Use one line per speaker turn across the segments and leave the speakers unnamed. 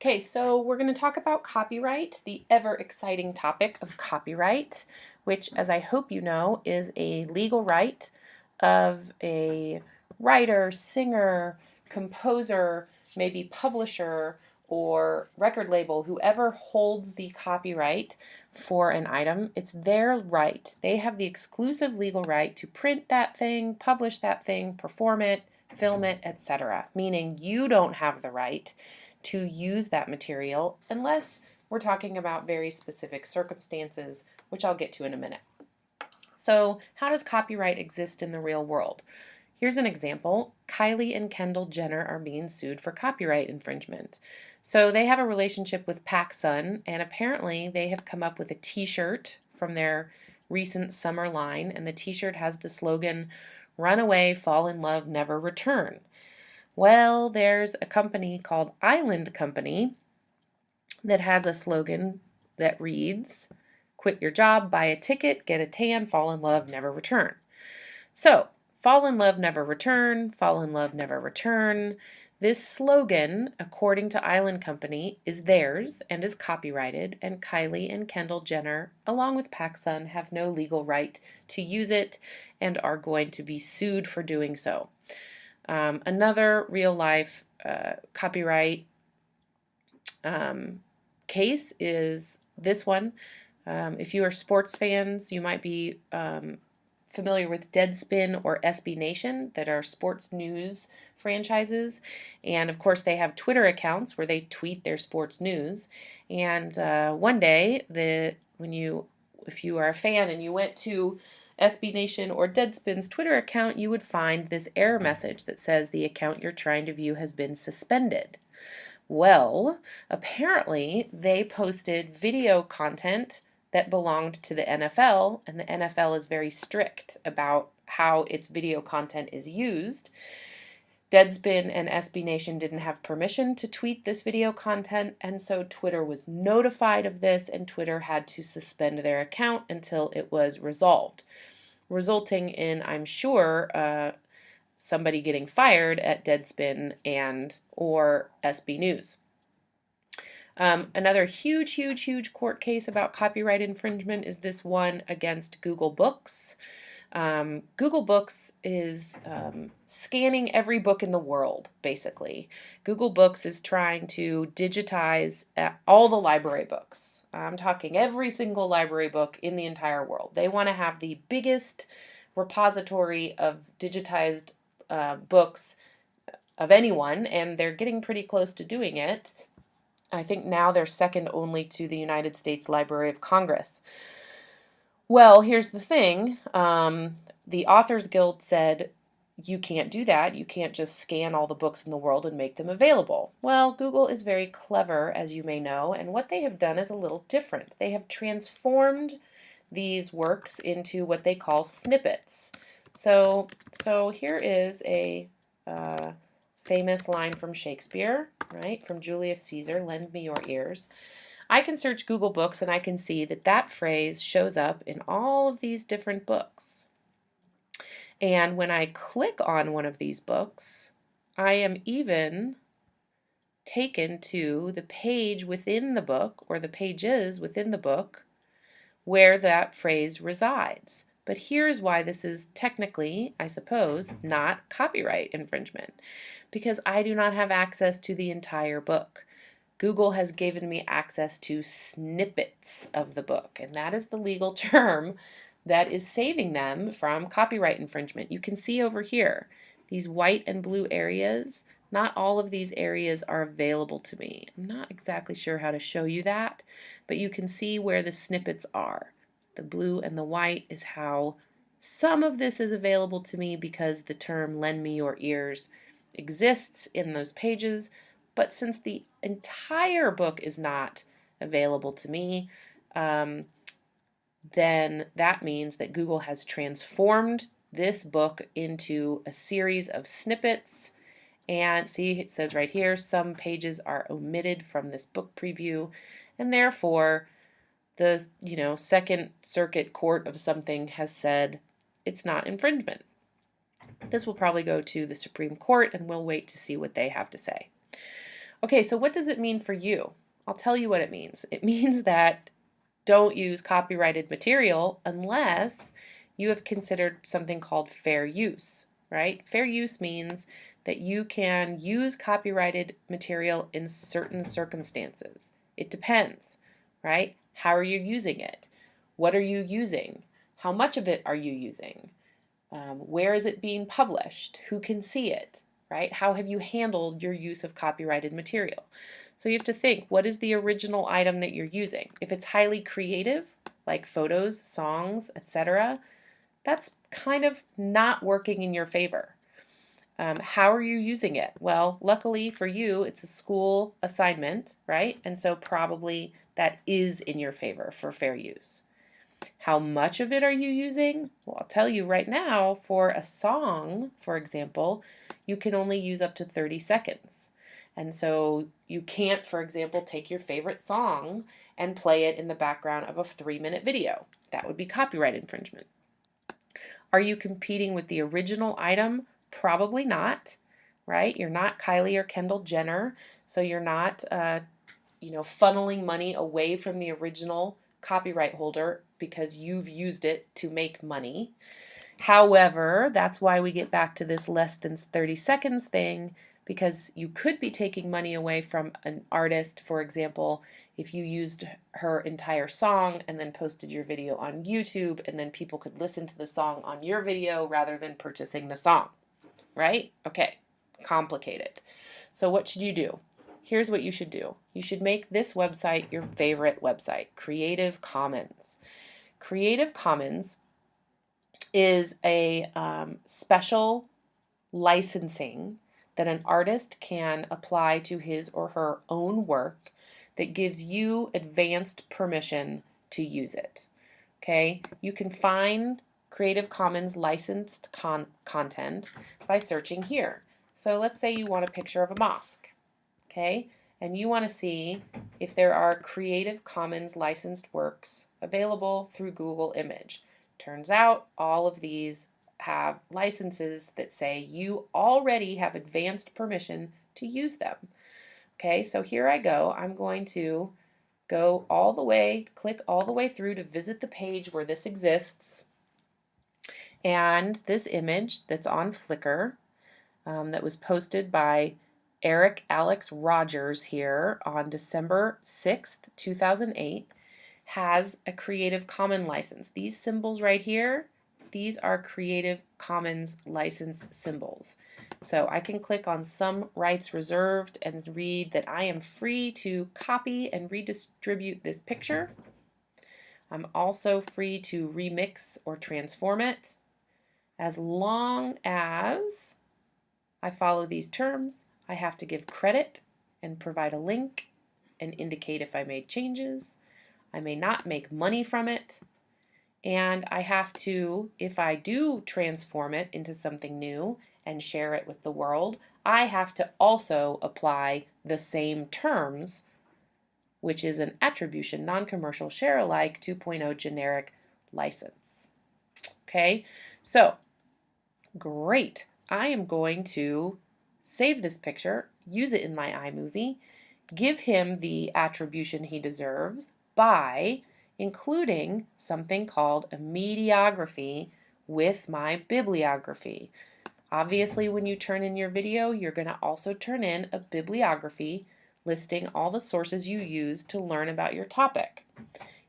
Okay, so we're going to talk about copyright, the ever exciting topic of copyright, which, as I hope you know, is a legal right of a writer, singer, composer, maybe publisher, or record label, whoever holds the copyright for an item. It's their right. They have the exclusive legal right to print that thing, publish that thing, perform it, film it, etc. Meaning you don't have the right to use that material unless we're talking about very specific circumstances, which I'll get to in a minute. So, how does copyright exist in the real world? Here's an example. Kylie and Kendall Jenner are being sued for copyright infringement. So they have a relationship with PacSun, and apparently they have come up with a t-shirt from their recent summer line, and the t-shirt has the slogan, "Run away, fall in love, never return." Well, there's a company called Island Company that has a slogan that reads, "Quit your job, buy a ticket, get a tan, fall in love, never return." So, fall in love, never return, fall in love, never return. This slogan, according to Island Company, is theirs and is copyrighted, and Kylie and Kendall Jenner, along with PacSun, have no legal right to use it and are going to be sued for doing so. Another real life copyright case is this one. If you are sports fans, you might be familiar with Deadspin or SB Nation, that are sports news franchises. And of course, they have Twitter accounts where they tweet their sports news. And one day, if you are a fan and you went to SB Nation or Deadspin's Twitter account, you would find this error message that says the account you're trying to view has been suspended. Well, apparently they posted video content that belonged to the NFL, and the NFL is very strict about how its video content is used. Deadspin and SB Nation didn't have permission to tweet this video content, and so Twitter was notified of this, and Twitter had to suspend their account until it was resolved, resulting in, I'm sure, somebody getting fired at Deadspin and or SB News. Another huge court case about copyright infringement is this one against Google Books. Google Books is scanning every book in the world, basically. Google Books is trying to digitize all the library books. I'm talking every single library book in the entire world. They want to have the biggest repository of digitized books of anyone, and they're getting pretty close to doing it. I think now they're second only to the United States Library of Congress. Well, here's the thing. The Authors Guild said, you can't do that. You can't just scan all the books in the world and make them available. Well, Google is very clever, as you may know, and what they have done is a little different. They have transformed these works into what they call snippets. So here is a famous line from Shakespeare, right? From Julius Caesar, "Lend me your ears." I can search Google Books and I can see that that phrase shows up in all of these different books. And when I click on one of these books, I am even taken to the page within the book, or the pages within the book, where that phrase resides. But here's why this is technically, I suppose, not copyright infringement, because I do not have access to the entire book. Google has given me access to snippets of the book, and that is the legal term that is saving them from copyright infringement. You can see over here, these white and blue areas. Not all of these areas are available to me. I'm not exactly sure how to show you that, but you can see where the snippets are. The blue and the white is how some of this is available to me because the term "lend me your ears" exists in those pages. But since the entire book is not available to me, then that means that Google has transformed this book into a series of snippets. And see, it says right here, some pages are omitted from this book preview, and therefore the Second Circuit Court of something has said it's not infringement. This will probably go to the Supreme Court, and we'll wait to see what they have to say. Okay, so what does it mean for you? I'll tell you what it means. It means that don't use copyrighted material unless you have considered something called fair use, right? Fair use means that you can use copyrighted material in certain circumstances. It depends, right? How are you using it? What are you using? How much of it are you using? Where is it being published? Who can see it, right? How have you handled your use of copyrighted material? So you have to think, what is the original item that you're using? If it's highly creative, like photos, songs, etc., that's kind of not working in your favor. How are you using it? Well, luckily for you, it's a school assignment, right? And so probably that is in your favor for fair use. How much of it are you using? Well, I'll tell you right now, for a song, for example, you can only use up to 30 seconds. And so you can't, for example, take your favorite song and play it in the background of a 3-minute video. That would be copyright infringement. Are you competing with the original item? Probably not, right? You're not Kylie or Kendall Jenner, so you're not funneling money away from the original copyright holder because you've used it to make money. However, that's why we get back to this less than 30 seconds thing, because you could be taking money away from an artist, for example, if you used her entire song and then posted your video on YouTube, and then people could listen to the song on your video rather than purchasing the song, right? Okay, complicated. So what should you do? Here's what you should do. You should make this website your favorite website, Creative Commons. Creative Commons is a special licensing that an artist can apply to his or her own work that gives you advanced permission to use it. Okay, you can find Creative Commons licensed content by searching here. So let's say you want a picture of a mosque, okay, and you want to see if there are Creative Commons licensed works available through Google Image. Turns out all of these have licenses that say you already have advanced permission to use them. Okay, so here I go. I'm going to go all the way, click all the way through to visit the page where this exists. And this image that's on Flickr that was posted by Eric Alex Rogers here on December 6th, 2008, has a Creative Commons license. These symbols right here, these are Creative Commons license symbols. So I can click on some rights reserved and read that I am free to copy and redistribute this picture. I'm also free to remix or transform it, as long as I follow these terms. I have to give credit and provide a link and indicate if I made changes. I may not make money from it. And I have to, if I do transform it into something new and share it with the world, I have to also apply the same terms, which is an attribution, non-commercial, share-alike 2.0 generic license. Okay, so great. I am going to save this picture, use it in my iMovie, give him the attribution he deserves by including something called a mediagraphy with my bibliography. Obviously, when you turn in your video, you're going to also turn in a bibliography listing all the sources you use to learn about your topic.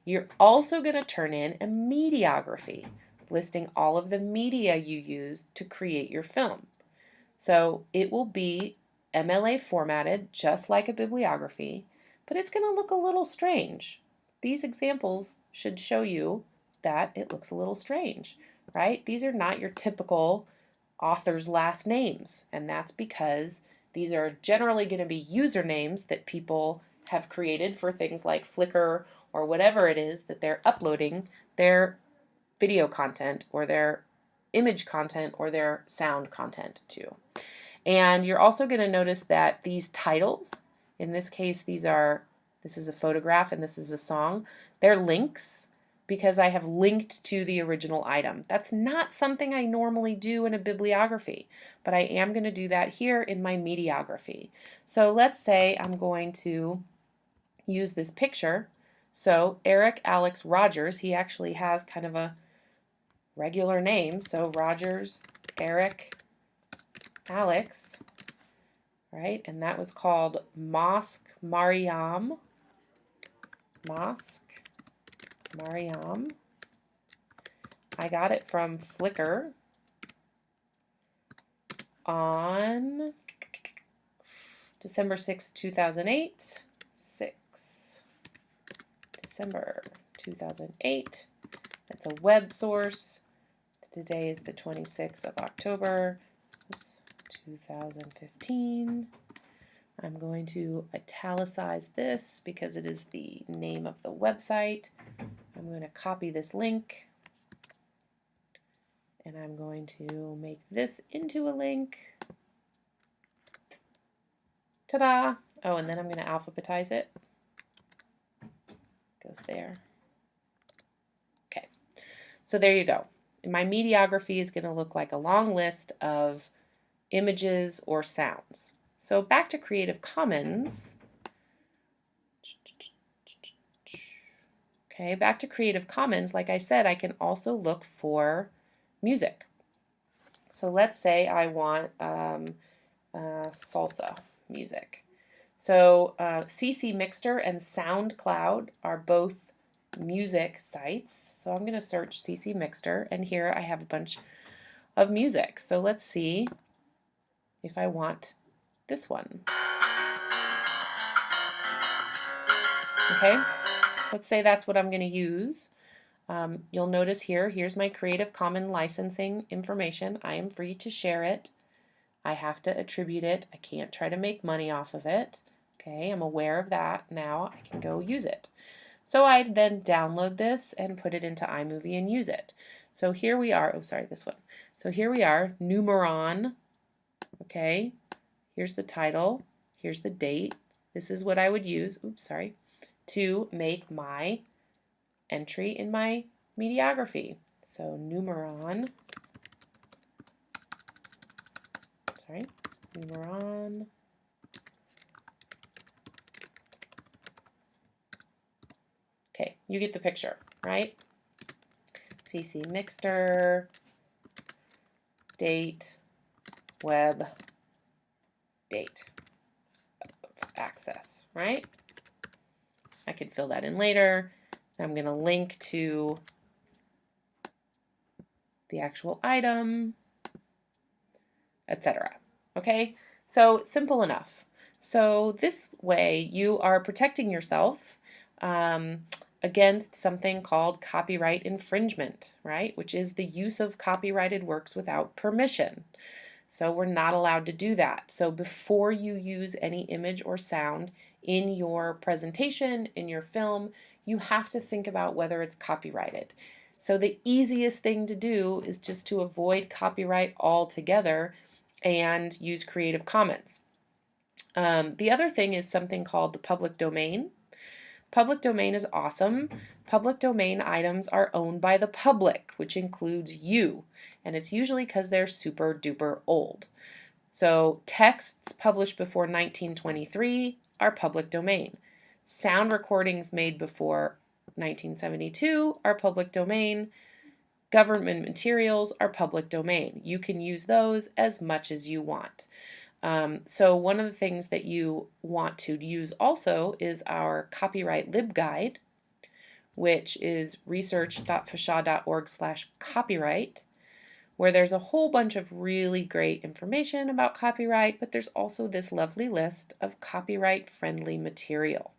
You're also going to turn in a mediagraphy listing all of the media you use to create your film. So it will be MLA formatted just like a bibliography, but it's going to look a little strange. These examples should show you that it looks a little strange, right? These are not your typical author's last names, and that's because these are generally going to be usernames that people have created for things like Flickr or whatever it is that they're uploading their video content or their image content or their sound content to. And you're also going to notice that these titles, in this case this is a photograph and this is a song, they're links because I have linked to the original item. That's not something I normally do in a bibliography, but I am going to do that here in my Mediagraphy. So let's say I'm going to use this picture. So Eric Alex Rogers, he actually has kind of a regular name. So Rogers, Eric, Alex, right? And that was called Mosque Mariam. Mosque Mariam. I got it from Flickr on December 6, 2008. December 2008. That's a web source. Today is the 26th of October, 2015. I'm going to italicize this because it is the name of the website. I'm going to copy this link, and I'm going to make this into a link. Ta-da! Oh, and then I'm going to alphabetize it. Goes there. Okay, so there you go. My Mediagraphy is going to look like a long list of images or sounds. So back to Creative Commons. Okay, back to Creative Commons. Like I said, I can also look for music. So let's say I want salsa music. So CC Mixter and SoundCloud are both music sites. So I'm going to search CC Mixter, and here I have a bunch of music. So let's see if I want this one. Okay, let's say that's what I'm going to use. You'll notice here's my Creative Commons licensing information. I am free to share it. I have to attribute it. I can't try to make money off of it. Okay, I'm aware of that. Now I can go use it. So I then download this and put it into iMovie and use it. So here we are. Oh, sorry, this one. So here we are, Numeron. Okay, here's the title. Here's the date. This is what I would use, oops, sorry, to make my entry in my Mediagraphy. So Numeron. Sorry, Numeron. Okay, you get the picture, right? CC Mixter, date, web, date of access, right? I could fill that in later. I'm going to link to the actual item, etc. Okay, so simple enough. So this way you are protecting yourself against something called copyright infringement, right? Which is the use of copyrighted works without permission. So we're not allowed to do that. So before you use any image or sound in your presentation, in your film, you have to think about whether it's copyrighted. So the easiest thing to do is just to avoid copyright altogether and use Creative Commons. The other thing is something called the public domain. Public domain is awesome. Public domain items are owned by the public, which includes you, and it's usually because they're super duper old. So texts published before 1923 are public domain. Sound recordings made before 1972 are public domain. Government materials are public domain. You can use those as much as you want. So one of the things that you want to use also is our copyright libguide, which is research.fasha.org/copyright, where there's a whole bunch of really great information about copyright, but there's also this lovely list of copyright-friendly material.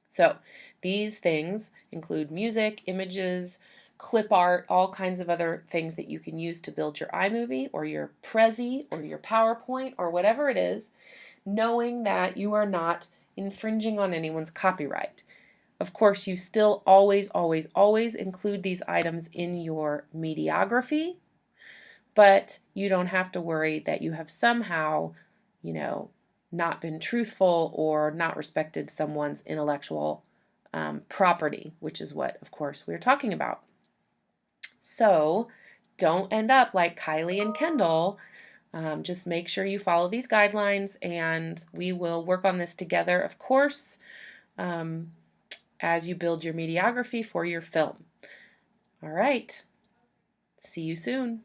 So these things include music, images, clip art, all kinds of other things that you can use to build your iMovie or your Prezi or your PowerPoint or whatever it is, knowing that you are not infringing on anyone's copyright. Of course, you still always include these items in your Mediagraphy, but you don't have to worry that you have somehow, not been truthful or not respected someone's intellectual property, which is what, of course, we're talking about. So don't end up like Kylie and Kendall. Just make sure you follow these guidelines, and we will work on this together, of course, as you build your mediography for your film. All right. See you soon.